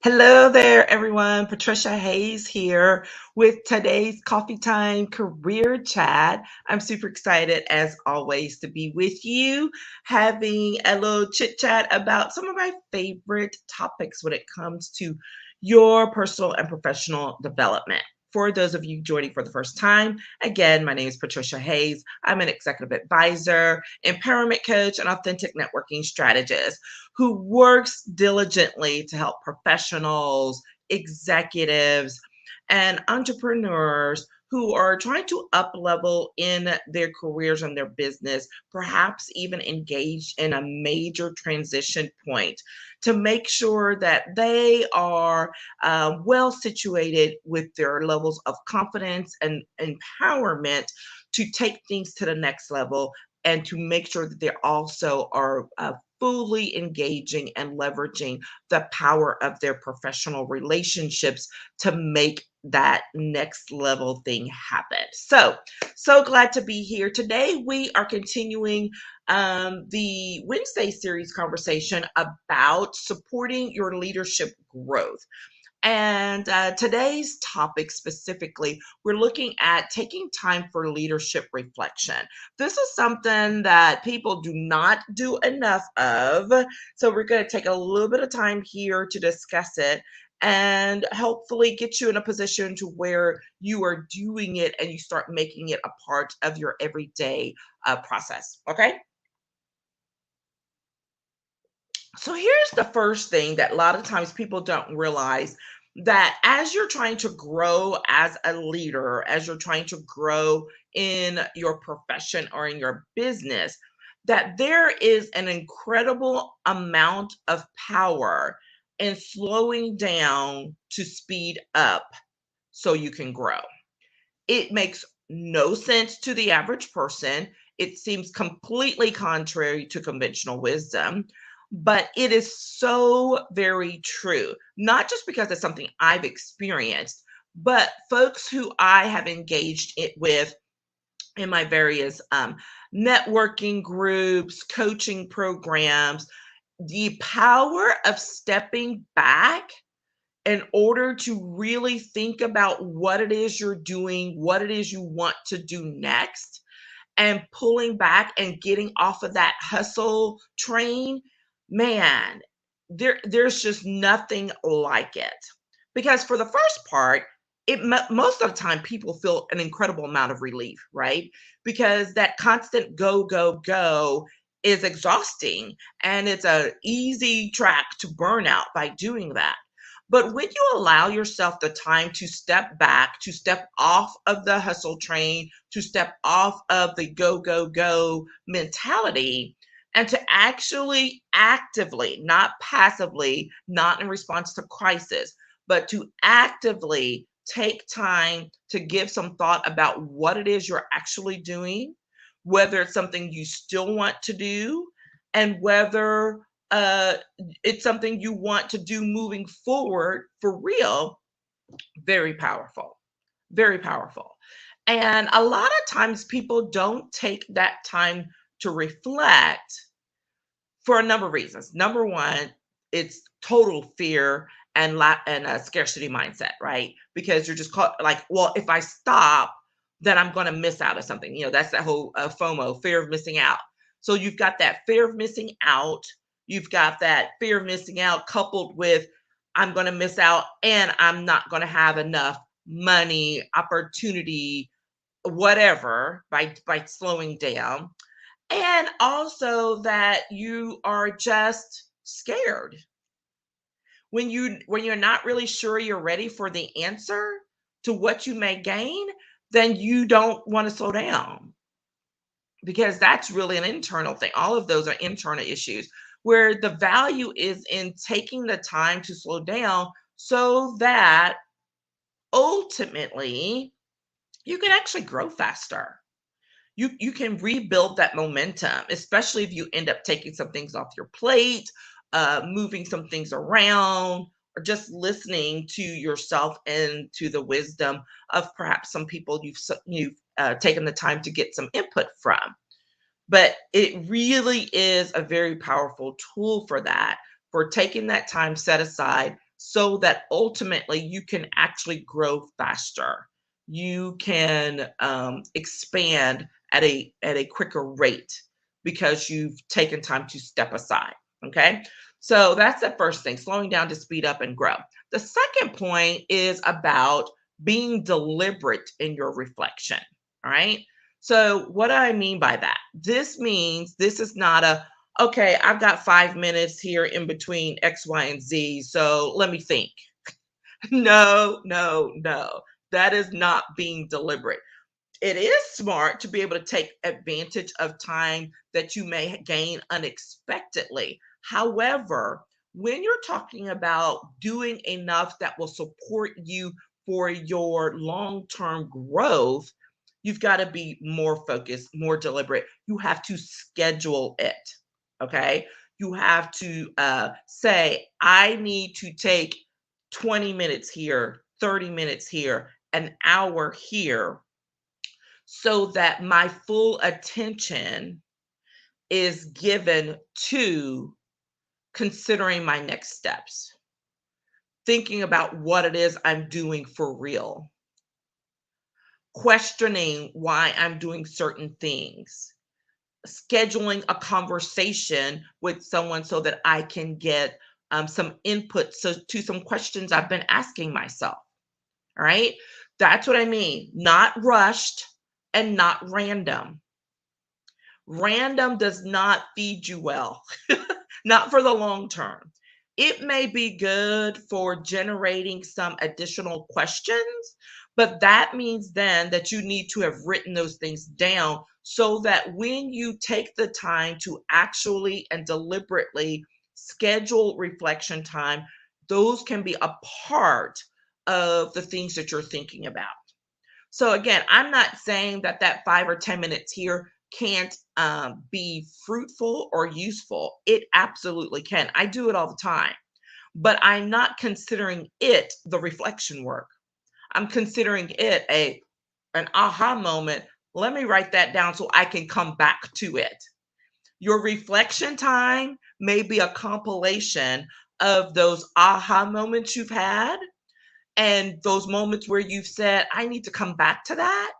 Hello there, everyone. Patricia Hayes here with today's Coffee Time Career Chat. I'm super excited, as always, to be with you, having a little chit chat about some of my favorite topics when it comes to your personal and professional development. For those of you joining for the first time, again, my name is Patricia Hayes. I'm an executive advisor, empowerment coach, and authentic networking strategist who works diligently to help professionals, executives, and entrepreneurs who are trying to up level in their careers and their business, perhaps even engaged in a major transition point to make sure that they are well situated with their levels of confidence and empowerment to take things to the next level and to make sure that they also are fully engaging and leveraging the power of their professional relationships to make that next level thing happen. So glad to be here. Today, we are continuing the Wednesday series conversation about supporting your leadership growth. And today's topic specifically, we're looking at taking time for leadership reflection. This is something that people do not do enough of. So we're going to take a little bit of time here to discuss it and hopefully get you in a position to where you are doing it and you start making it a part of your everyday process. Okay. So here's the first thing that a lot of times people don't realize, that as you're trying to grow as a leader, as you're trying to grow in your profession or in your business, that there is an incredible amount of power in slowing down to speed up so you can grow. It makes no sense to the average person. It seems completely contrary to conventional wisdom, but it is so very true. Not just because it's something I've experienced, but folks who I have engaged it with in my various networking groups, coaching programs, the power of stepping back in order to really think about what it is you're doing, what it is you want to do next, and pulling back and getting off of that hustle train, man, there's just nothing like it. Because for the first part, most of the time people feel an incredible amount of relief, right? Because that constant go go go is exhausting, and it's a easy track to burnout by doing that. But when you allow yourself the time to step back, to step off of the hustle train, to step off of the go, go, go mentality, and to actually actively, not passively, not in response to crisis, but to actively take time to give some thought about what it is you're actually doing, whether it's something you still want to do, and whether uh, it's something you want to do moving forward for real. Very powerful. Very powerful. And a lot of times people don't take that time to reflect for a number of reasons. Number one, it's total fear and a scarcity mindset, right? Because you're just caught like, well, if I stop, then I'm going to miss out on something. That's that whole FOMO, fear of missing out. So you've got that fear of missing out. You've got that fear of missing out coupled with I'm going to miss out and I'm not going to have enough money, opportunity, whatever by slowing down, and also that you are just scared when you're not really sure you're ready for the answer to what you may gain. Then you don't want to slow down, because that's really an internal thing. All of those are internal issues where the value is in taking the time to slow down so that ultimately you can actually grow faster. You can rebuild that momentum, especially if you end up taking some things off your plate, moving some things around, or just listening to yourself and to the wisdom of perhaps some people you've taken the time to get some input from. But it really is a very powerful tool for that, for taking that time set aside so that ultimately you can actually grow faster. You can expand at a quicker rate because you've taken time to step aside. Okay. So that's the first thing, slowing down to speed up and grow. The second point is about being deliberate in your reflection. All right. So, what do I mean by that? This means this is not a, okay, I've got 5 minutes here in between X, Y, and Z. So let me think. No, no, no. That is not being deliberate. It is smart to be able to take advantage of time that you may gain unexpectedly. However, when you're talking about doing enough that will support you for your long term growth, you've got to be more focused, more deliberate. You have to schedule it. Okay. You have to say, I need to take 20 minutes here, 30 minutes here, an hour here, so that my full attention is given to considering my next steps, thinking about what it is I'm doing for real, questioning why I'm doing certain things, scheduling a conversation with someone so that I can get some input to some questions I've been asking myself. All right. That's what I mean. Not rushed and not random. Random does not feed you well, not for the long term. It may be good for generating some additional questions, but that means then that you need to have written those things down so that when you take the time to actually and deliberately schedule reflection time, those can be a part of the things that you're thinking about. So again, I'm not saying that that 5 or 10 minutes here can't be fruitful or useful. It absolutely can. I do it all the time, but I'm not considering it the reflection work. I'm considering it an aha moment. Let me write that down so I can come back to it. Your reflection time may be a compilation of those aha moments you've had and those moments where you've said, I need to come back to that.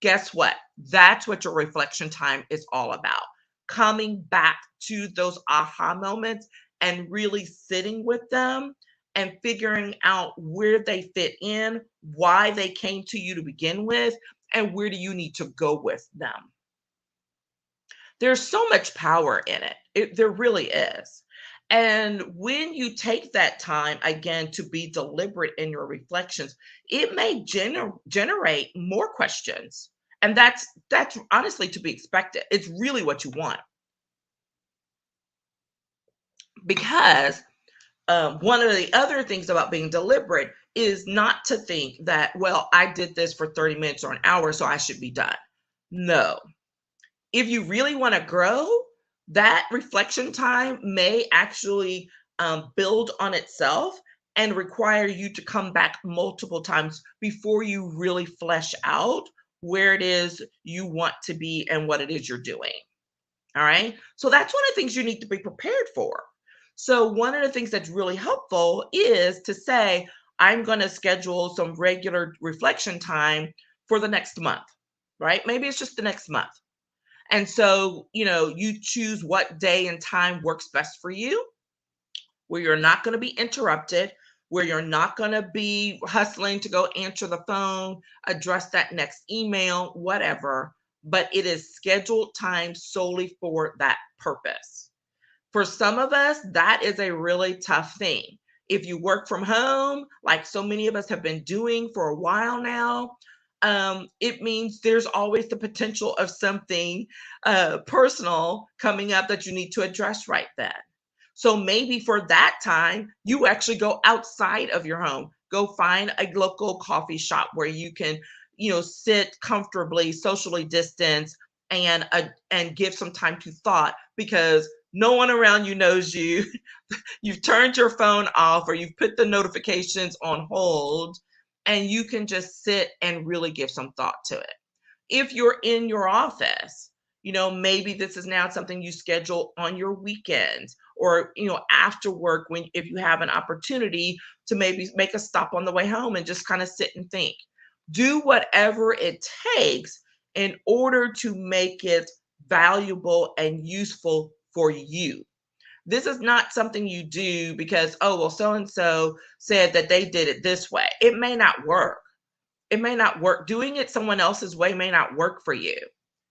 Guess what? That's what your reflection time is all about. Coming back to those aha moments and really sitting with them and figuring out where they fit in, why they came to you to begin with, and where do you need to go with them. There's so much power in it. There really is. And when you take that time again to be deliberate in your reflections, it may generate more questions. And that's honestly to be expected. It's really what you want because one of the other things about being deliberate is not to think that, well, I did this for 30 minutes or an hour, so I should be done. No, if you really want to grow, that reflection time may actually build on itself and require you to come back multiple times before you really flesh out where it is you want to be and what it is you're doing. All right. So that's one of the things you need to be prepared for. So, one of the things that's really helpful is to say, I'm going to schedule some regular reflection time for the next month, right? Maybe it's just the next month. And so, you choose what day and time works best for you, where you're not going to be interrupted, where you're not going to be hustling to go answer the phone, address that next email, whatever, but it is scheduled time solely for that purpose. For some of us, that is a really tough thing. If you work from home, like so many of us have been doing for a while now, it means there's always the potential of something personal coming up that you need to address right then. So maybe for that time, you actually go outside of your home, go find a local coffee shop where you can, sit comfortably, socially distance, and give some time to thought because no one around you knows you. You've turned your phone off or you've put the notifications on hold, and you can just sit and really give some thought to it. If you're in your office, Maybe this is now something you schedule on your weekends or, after work when if you have an opportunity to maybe make a stop on the way home and just kind of sit and think. Do whatever it takes in order to make it valuable and useful for you. This is not something you do because, oh, well, so and so said that they did it this way. It may not work. It may not work. Doing it someone else's way may not work for you.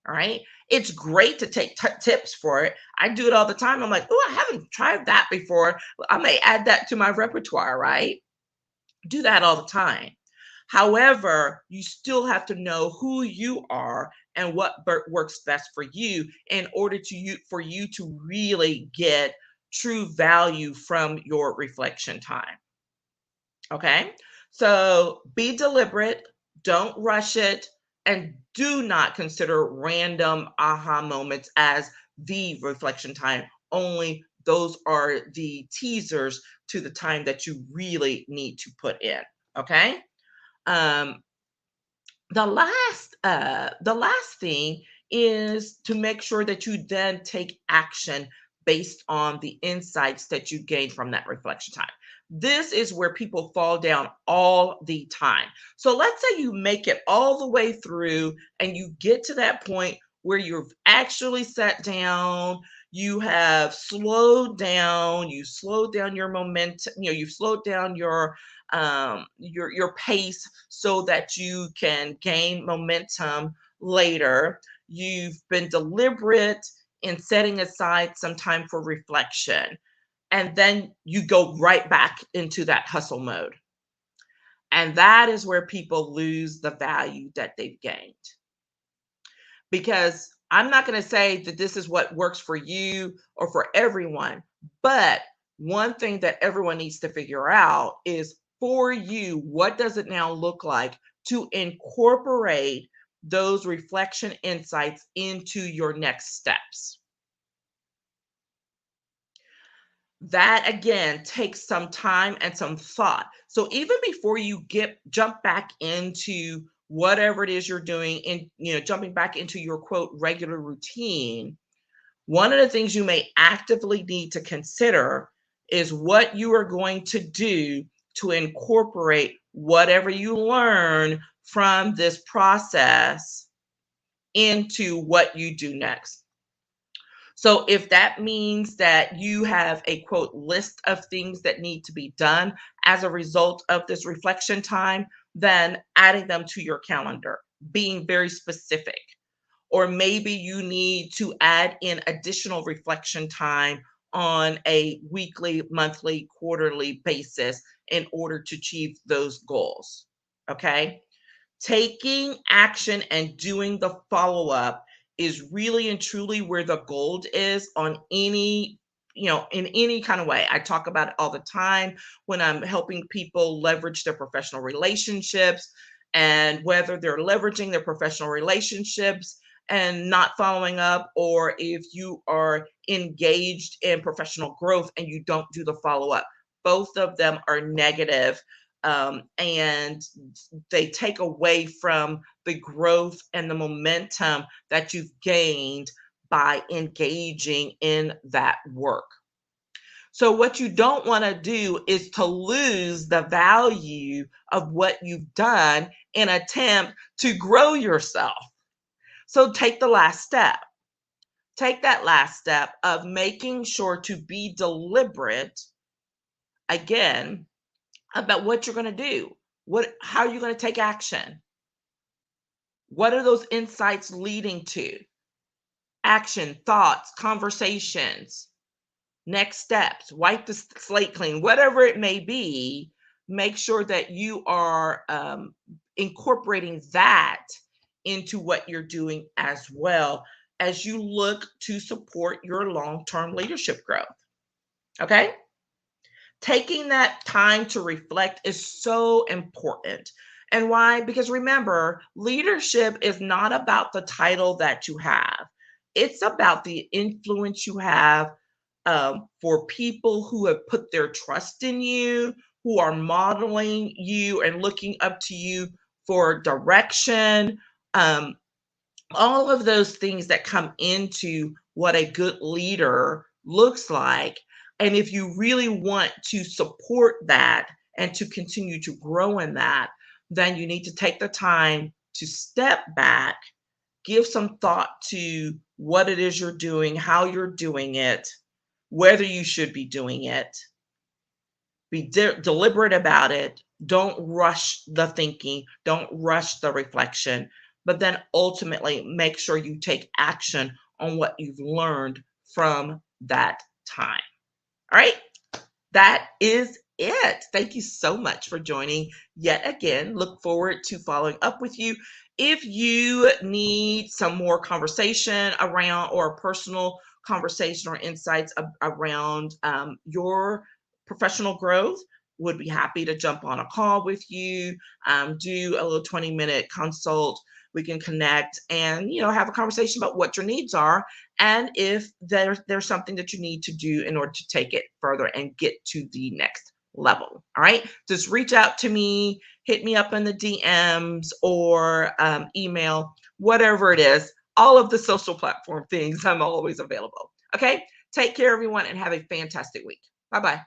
All right. It's great to take tips for it. I do it all the time. I'm like, oh, I haven't tried that before. I may add that to my repertoire, right? Do that all the time. However, you still have to know who you are and what works best for you in order for you to really get true value from your reflection time. Okay? So be deliberate, don't rush it, and do not consider random aha moments as the reflection time. Only those are the teasers to the time that you really need to put in. Okay? Um, the last thing is to make sure that you then take action based on the insights that you gain from that reflection time. This is where people fall down all the time. So let's say you make it all the way through and you get to that point where you've actually sat down, you have slowed down, you slowed down your momentum, you've slowed down your pace so that you can gain momentum later. You've been deliberate in setting aside some time for reflection, and then you go right back into that hustle mode. And that is where people lose the value that they've gained. Because I'm not going to say that this is what works for you or for everyone, but one thing that everyone needs to figure out is for you, what does it now look like to incorporate those reflection insights into your next steps? That again takes some time and some thought. So even before you jump back into whatever it is you're doing in, jumping back into your quote regular routine, one of the things you may actively need to consider is what you are going to do to incorporate whatever you learn from this process into what you do next. So if that means that you have a quote list of things that need to be done as a result of this reflection time, then adding them to your calendar, being very specific. Or maybe you need to add in additional reflection time on a weekly, monthly, quarterly basis in order to achieve those goals. Okay. Taking action and doing the follow up is really and truly where the gold is on any, in any kind of way. I talk about it all the time when I'm helping people leverage their professional relationships, and whether they're leveraging their professional relationships and not following up, or if you are engaged in professional growth and you don't do the follow up. Both of them are negative, and they take away from the growth and the momentum that you've gained by engaging in that work. So, what you don't want to do is to lose the value of what you've done in attempt to grow yourself. So, take the last step. Take that last step of making sure to be deliberate again about what you're going to do. How are you going to take action? What are those insights leading to? Action, thoughts, conversations, next steps, wipe the slate clean, whatever it may be. Make sure that you are incorporating that into what you're doing as well as you look to support your long-term leadership growth. Okay? Taking that time to reflect is so important. And why? Because remember, leadership is not about the title that you have, it's about the influence you have for people who have put their trust in you, who are modeling you and looking up to you for direction, um, all of those things that come into what a good leader looks like. And if you really want to support that and to continue to grow in that, then you need to take the time to step back, give some thought to what it is you're doing, how you're doing it, whether you should be doing it. Be deliberate about it. Don't rush the thinking, don't rush the reflection, but then ultimately make sure you take action on what you've learned from that time. All right, that is it. Thank you so much for joining yet again. Look forward to following up with you. If you need some more conversation around, or a personal conversation or insights around your professional growth, would be happy to jump on a call with you, do a little 20-minute consult. We can connect and have a conversation about what your needs are, and if there's something that you need to do in order to take it further and get to the next level. All right, just reach out to me, hit me up in the DMs, or email, whatever it is. All of the social platform things, I'm always available. Okay, take care everyone and have a fantastic week. Bye bye.